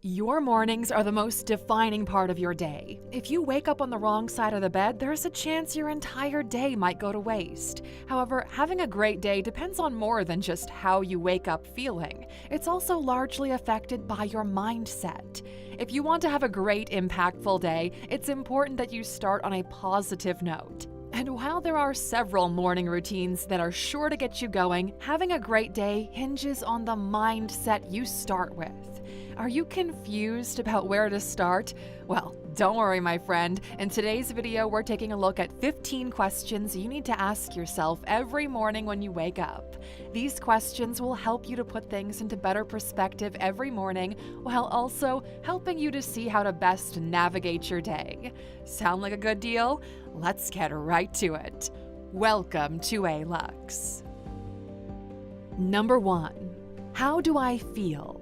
Your mornings are the most defining part of your day. If you wake up on the wrong side of the bed, there's a chance your entire day might go to waste. However, having a great day depends on more than just how you wake up feeling. It's also largely affected by your mindset. If you want to have a great, impactful day, it's important that you start on a positive note. And while there are several morning routines that are sure to get you going, having a great day hinges on the mindset you start with. Are you confused about where to start? Well, don't worry, my friend. In today's video, we're taking a look at 15 questions you need to ask yourself every morning when you wake up. These questions will help you to put things into better perspective every morning, while also helping you to see how to best navigate your day. Sound like a good deal? Let's get right to it. Welcome to ALUX. Number 1. How do I feel?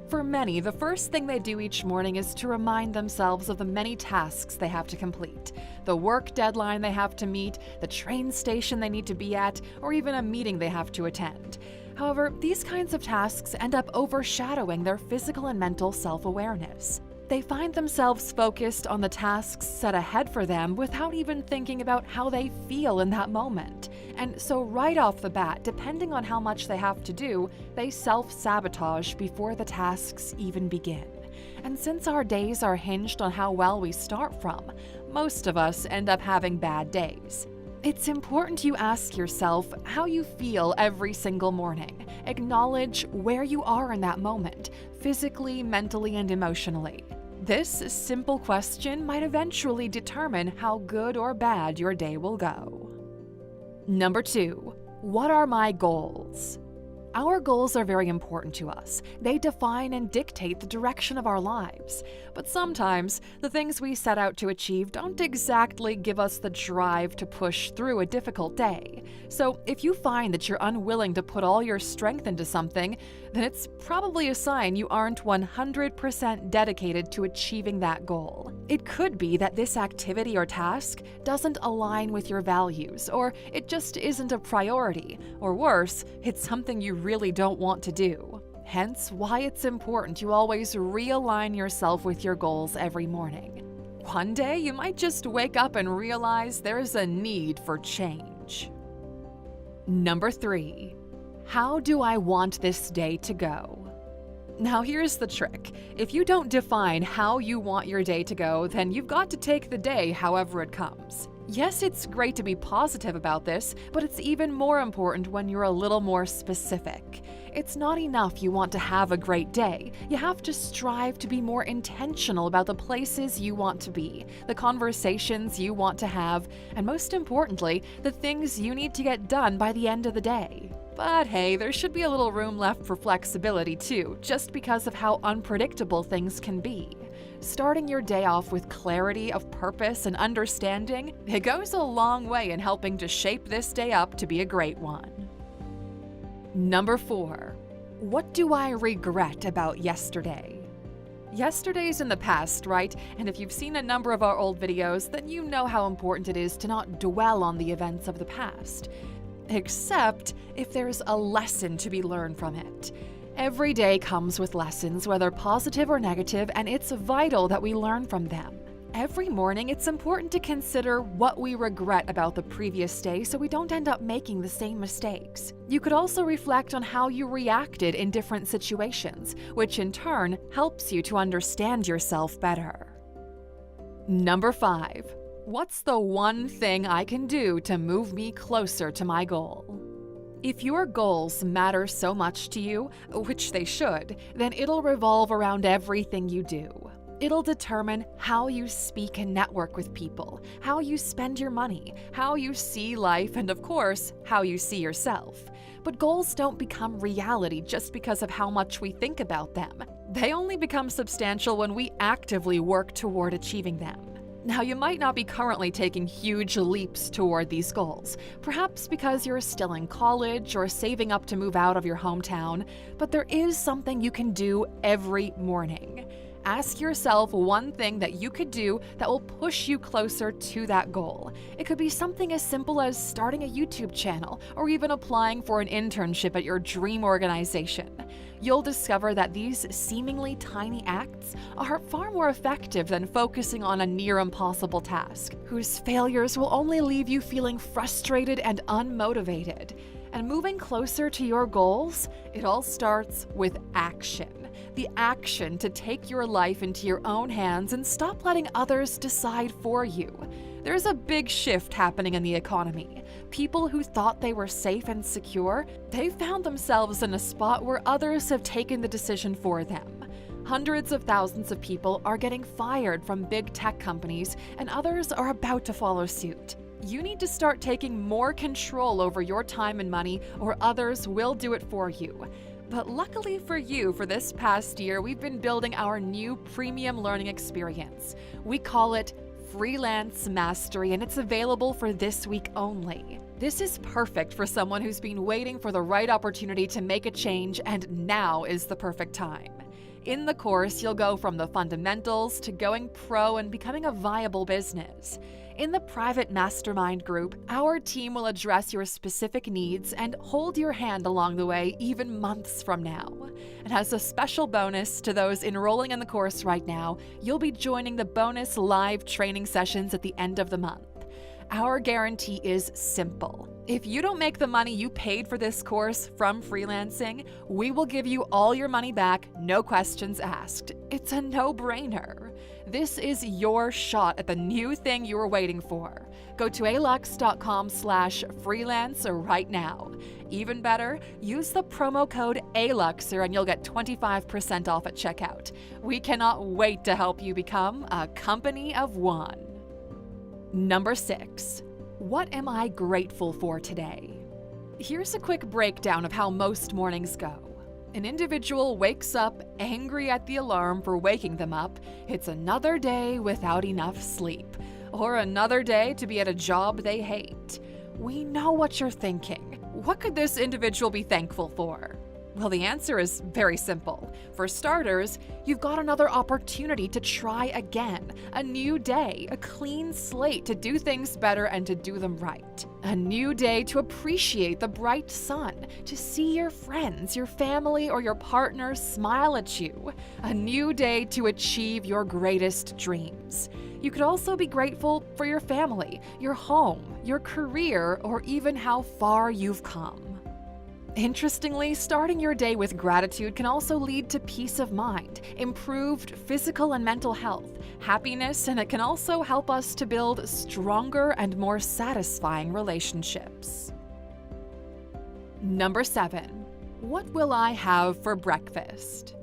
For many, the first thing they do each morning is to remind themselves of the many tasks they have to complete, the work deadline they have to meet, the train station they need to be at, or even a meeting they have to attend. However, these kinds of tasks end up overshadowing their physical and mental self-awareness. They find themselves focused on the tasks set ahead for them without even thinking about how they feel in that moment. And so right off the bat, depending on how much they have to do, they self-sabotage before the tasks even begin. And since our days are hinged on how well we start from, most of us end up having bad days. It's important you ask yourself how you feel every single morning. Acknowledge where you are in that moment, physically, mentally, and emotionally. This simple question might eventually determine how good or bad your day will go. Number 2. What are my goals? Our goals are very important to us. They define and dictate the direction of our lives. But sometimes, the things we set out to achieve don't exactly give us the drive to push through a difficult day. So, if you find that you're unwilling to put all your strength into something, then it's probably a sign you aren't 100% dedicated to achieving that goal. It could be that this activity or task doesn't align with your values, or it just isn't a priority, or worse, it's something you really don't want to do. Hence why it's important you always realign yourself with your goals every morning. One day you might just wake up and realize there's a need for change. Number 3. How do I want this day to go? Now here's the trick. If you don't define how you want your day to go, then you've got to take the day however it comes. Yes, it's great to be positive about this, but it's even more important when you're a little more specific. It's not enough you want to have a great day. You have to strive to be more intentional about the places you want to be, the conversations you want to have, and most importantly, the things you need to get done by the end of the day. But hey, there should be a little room left for flexibility too, just because of how unpredictable things can be. Starting your day off with clarity of purpose and understanding, it goes a long way in helping to shape this day up to be a great one. Number 4. What do I regret about yesterday? Yesterday's in the past, right? And if you've seen a number of our old videos, then you know how important it is to not dwell on the events of the past. Except if there's a lesson to be learned from it. Every day comes with lessons, whether positive or negative, and it's vital that we learn from them. Every morning, it's important to consider what we regret about the previous day so we don't end up making the same mistakes. You could also reflect on how you reacted in different situations, which in turn helps you to understand yourself better. Number 5. What's the one thing I can do to move me closer to my goal? If your goals matter so much to you, which they should, then it'll revolve around everything you do. It'll determine how you speak and network with people, how you spend your money, how you see life, and of course, how you see yourself. But goals don't become reality just because of how much we think about them. They only become substantial when we actively work toward achieving them. Now, you might not be currently taking huge leaps toward these goals, perhaps because you're still in college or saving up to move out of your hometown, but there is something you can do every morning. Ask yourself one thing that you could do that will push you closer to that goal. It could be something as simple as starting a YouTube channel or even applying for an internship at your dream organization. you'll discover that these seemingly tiny acts are far more effective than focusing on a near impossible task, whose failures will only leave you feeling frustrated and unmotivated. And moving closer to your goals, it all starts with action. The action to take your life into your own hands and stop letting others decide for you. There's a big shift happening in the economy. People who thought they were safe and secure, they found themselves in a spot where others have taken the decision for them. Hundreds of thousands of people are getting fired from big tech companies, and others are about to follow suit. You need to start taking more control over your time and money, or others will do it for you. But luckily for you, for this past year, we've been building our new premium learning experience. We call it Freelance Mastery, and it's available for this week only. This is perfect for someone who's been waiting for the right opportunity to make a change, and now is the perfect time. In the course, you'll go from the fundamentals to going pro and becoming a viable business. In the private mastermind group, our team will address your specific needs and hold your hand along the way even months from now. And as a special bonus to those enrolling in the course right now, you'll be joining the bonus live training sessions at the end of the month. Our guarantee is simple. If you don't make the money you paid for this course from freelancing, we will give you all your money back, no questions asked. It's a no-brainer. This is your shot at the new thing you were waiting for. Go to alux.com/freelancer right now. Even better, use the promo code ALUXER and you'll get 25% off at checkout. We cannot wait to help you become a company of one. Number 6. What am I grateful for today? Here's a quick breakdown of how most mornings go. An individual wakes up angry at the alarm for waking them up. It's another day without enough sleep, or another day to be at a job they hate. We know what you're thinking. What could this individual be thankful for? Well, the answer is very simple. For starters, you've got another opportunity to try again. A new day, a clean slate to do things better and to do them right. A new day to appreciate the bright sun, to see your friends, your family, or your partner smile at you. A new day to achieve your greatest dreams. You could also be grateful for your family, your home, your career, or even how far you've come. Interestingly, starting your day with gratitude can also lead to peace of mind, improved physical and mental health, happiness, and it can also help us to build stronger and more satisfying relationships. Number 7. What will I have for breakfast?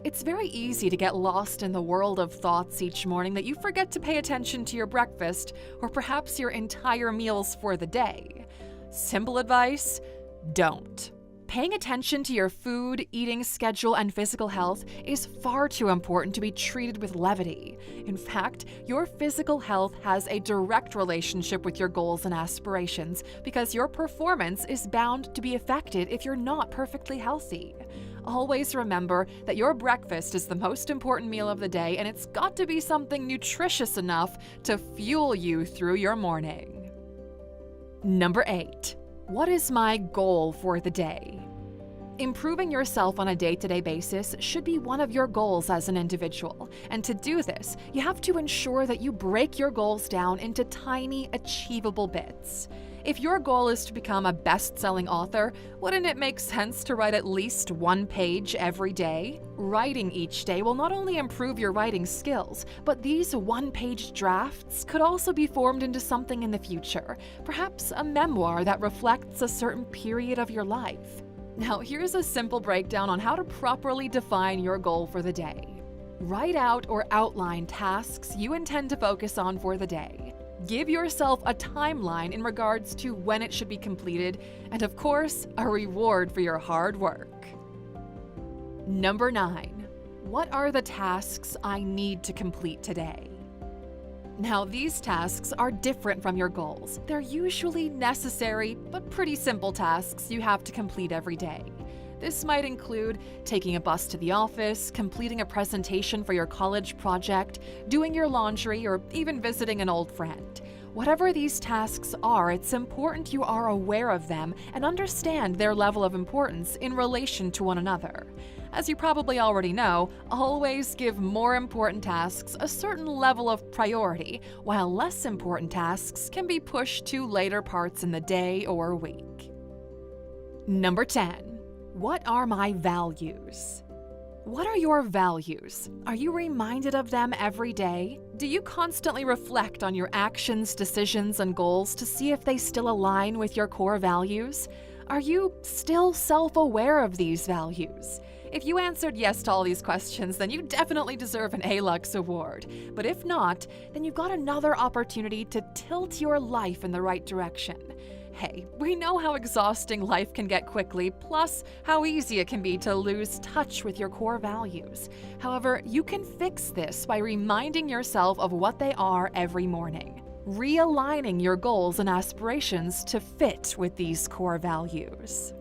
It's very easy to get lost in the world of thoughts each morning that you forget to pay attention to your breakfast or perhaps your entire meals for the day. Simple advice: don't. Paying attention to your food, eating schedule, and physical health is far too important to be treated with levity. In fact, your physical health has a direct relationship with your goals and aspirations because your performance is bound to be affected if you're not perfectly healthy. Always remember that your breakfast is the most important meal of the day, and it's got to be something nutritious enough to fuel you through your morning. Number 8. What is my goal for the day? Improving yourself on a day-to-day basis should be one of your goals as an individual. And to do this, you have to ensure that you break your goals down into tiny, achievable bits. If your goal is to become a best-selling author, wouldn't it make sense to write at least one page every day? Writing each day will not only improve your writing skills, but these one-page drafts could also be formed into something in the future, perhaps a memoir that reflects a certain period of your life. Now, here's a simple breakdown on how to properly define your goal for the day. Write out or outline tasks you intend to focus on for the day. Give yourself a timeline in regards to when it should be completed, and of course, a reward for your hard work. Number 9. What are the tasks I need to complete today? Now, these tasks are different from your goals. They're usually necessary, but pretty simple tasks you have to complete every day. This might include taking a bus to the office, completing a presentation for your college project, doing your laundry, or even visiting an old friend. Whatever these tasks are, it's important you are aware of them and understand their level of importance in relation to one another. As you probably already know, always give more important tasks a certain level of priority, while less important tasks can be pushed to later parts in the day or week. Number 10. What are my values? What are your values? Are you reminded of them every day? Do you constantly reflect on your actions, decisions, and goals to see if they still align with your core values? Are you still self-aware of these values? If you answered yes to all these questions, then you definitely deserve an A-Lux award. But if not, then you've got another opportunity to tilt your life in the right direction. Hey, we know how exhausting life can get quickly, plus how easy it can be to lose touch with your core values. However, you can fix this by reminding yourself of what they are every morning, realigning your goals and aspirations to fit with these core values.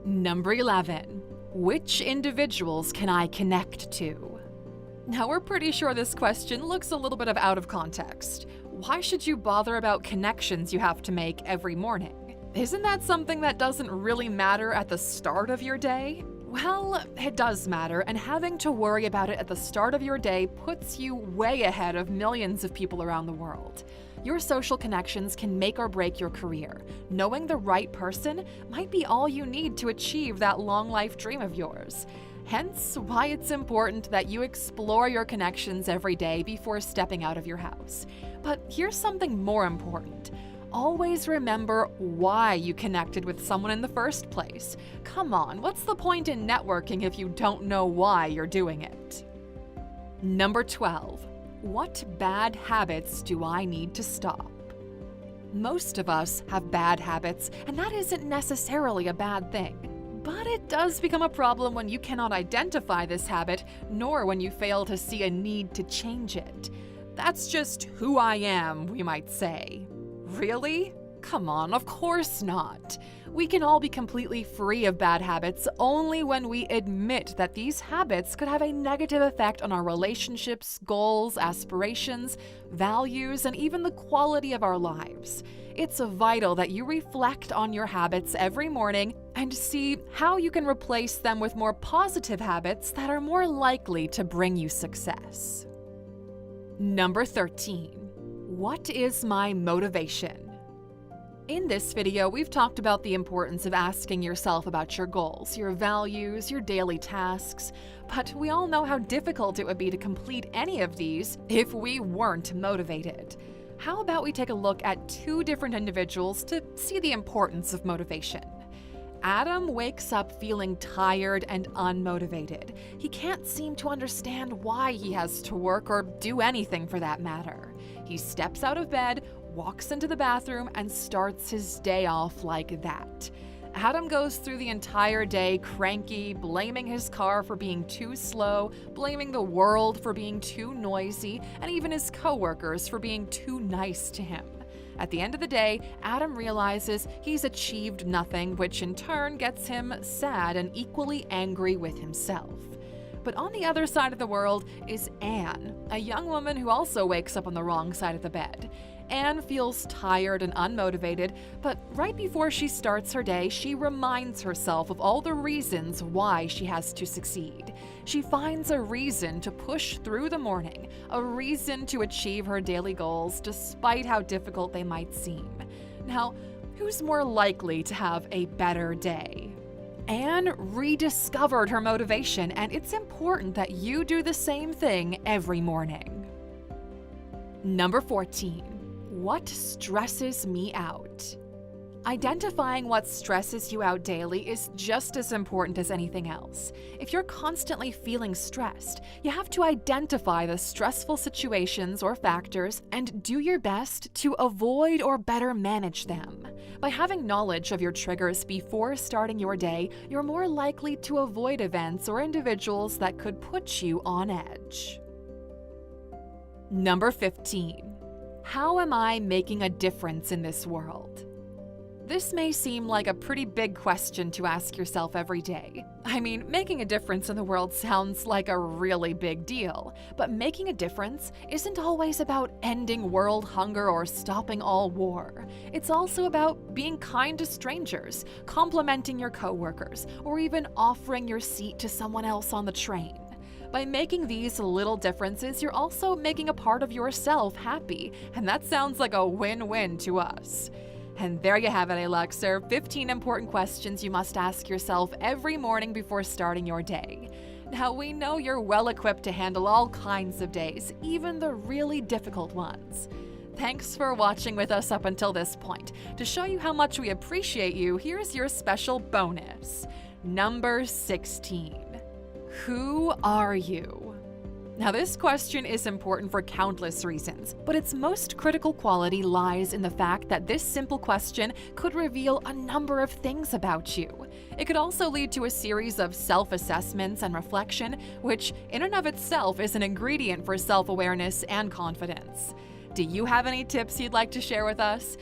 Number 11. Which individuals can I connect to? Now, we're pretty sure this question looks a little bit out of context. Why should you bother about connections you have to make every morning? Isn't that something that doesn't really matter at the start of your day? Well, it does matter, and having to worry about it at the start of your day puts you way ahead of millions of people around the world. Your social connections can make or break your career. Knowing the right person might be all you need to achieve that long life dream of yours. Hence, why it's important that you explore your connections every day before stepping out of your house. But here's something more important. Always remember why you connected with someone in the first place. Come on, what's the point in networking if you don't know why you're doing it? Number 12. What bad habits do I need to stop? Most of us have bad habits, and that isn't necessarily a bad thing. But it does become a problem when you cannot identify this habit, nor when you fail to see a need to change it. That's just who I am, we might say. Really? Come on, of course not. We can all be completely free of bad habits only when we admit that these habits could have a negative effect on our relationships, goals, aspirations, values, and even the quality of our lives. It's vital that you reflect on your habits every morning and see how you can replace them with more positive habits that are more likely to bring you success. Number 13. What is my motivation? In this video, we've talked about the importance of asking yourself about your goals, your values, your daily tasks, but we all know how difficult it would be to complete any of these if we weren't motivated. How about we take a look at two different individuals to see the importance of motivation? Adam wakes up feeling tired and unmotivated. He can't seem to understand why he has to work or do anything for that matter. He steps out of bed, walks into the bathroom, and starts his day off like that. Adam goes through the entire day cranky, blaming his car for being too slow, blaming the world for being too noisy, and even his coworkers for being too nice to him. At the end of the day, Adam realizes he's achieved nothing, which in turn gets him sad and equally angry with himself. But on the other side of the world is Anne, a young woman who also wakes up on the wrong side of the bed. Anne feels tired and unmotivated, but right before she starts her day, she reminds herself of all the reasons why she has to succeed. She finds a reason to push through the morning, a reason to achieve her daily goals despite how difficult they might seem. Now, who's more likely to have a better day? Anne rediscovered her motivation, and it's important that you do the same thing every morning. Number 14. What stresses me out? Identifying what stresses you out daily is just as important as anything else. If you're constantly feeling stressed, you have to identify the stressful situations or factors and do your best to avoid or better manage them. By having knowledge of your triggers before starting your day, you're more likely to avoid events or individuals that could put you on edge. Number 15. How am I making a difference in this world? This may seem like a pretty big question to ask yourself every day. I mean, making a difference in the world sounds like a really big deal, but making a difference isn't always about ending world hunger or stopping all war. It's also about being kind to strangers, complimenting your coworkers, or even offering your seat to someone else on the train. By making these little differences, you're also making a part of yourself happy, and that sounds like a win-win to us. And there you have it, Aluxer, 15 important questions you must ask yourself every morning before starting your day. Now, we know you're well equipped to handle all kinds of days, even the really difficult ones. Thanks for watching with us up until this point. To show you how much we appreciate you, here's your special bonus. Number 16. Who are you? Now, this question is important for countless reasons, but its most critical quality lies in the fact that this simple question could reveal a number of things about you. It could also lead to a series of self-assessments and reflection, which in and of itself is an ingredient for self-awareness and confidence. Do you have any tips you'd like to share with us?